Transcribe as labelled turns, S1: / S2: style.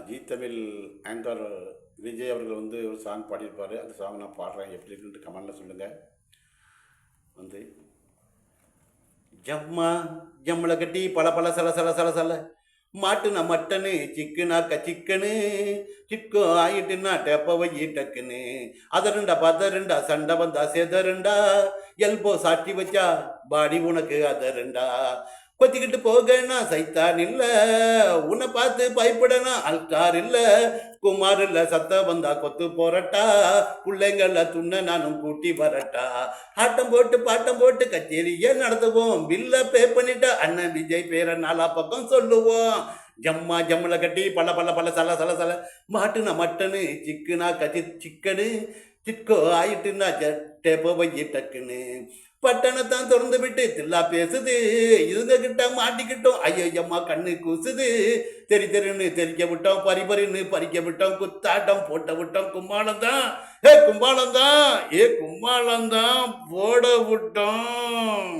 S1: ஜீ Tamil anchor Vijay அவர்கள் வந்து ஒரு சாங் பாடியிருப்பார். அந்த சாங் நான் பாடுறேன், எப்படி இருக்குன்ட்டு கமெண்டில் சொல்லுங்கள். வந்து ஜம்மா ஜம்மலை கட்டி பல பல சல சல சல சல மாட்டுனா மட்டனு சிக்கனாக்க சிக்கனு சிக்கோ ஆயிட்டுனா டெப்ப வை டக்குன்னு அதருண்டா பதருண்டா சண்டை வந்தா செதருண்டா எல்போ சாட்டி வச்சா பாடி உனக்கு அதருண்டா கொத்திக்கிட்டு போகனா சைத்தான் இல்ல உன்னை பார்த்து பயப்படனா அல்கார் இல்ல குமார் இல்ல சத்த வந்தா கொத்து போறட்டா பிள்ளைங்கள துண்ண நானும் கூட்டி வரட்டா ஆட்டம் போட்டு பாட்டம் போட்டு கச்சேரியே நடத்துவோம் பில்ல பே பண்ணிட்டா அண்ணன் விஜய் பேரை நாலா பக்கம் சொல்லுவோம் ஜம்மா ஜம்மல கட்டி பல பல பல சல சல சல மாட்டுனா மட்டனு சிக்குனா கச்சி சிக்கனு சிக்கோ ஆயிட்டுன்னா டேப்போ வை டக்குன்னு பட்டணத்தான் திறந்து விட்டு தில்லா பேசுது இதுங்க கிட்ட மாட்டிக்கிட்டோம் ஐயம்மா கண்ணு கூசுது தெரி தெருன்னு தெரிக்க விட்டோம் பறிபறின்னு பறிக்க விட்டோம் குத்தாட்டம் போட்ட விட்டோம் கும்பாலம் தான் கும்பாலம் தான் கும்பாலம் தான் போட விட்டோம்.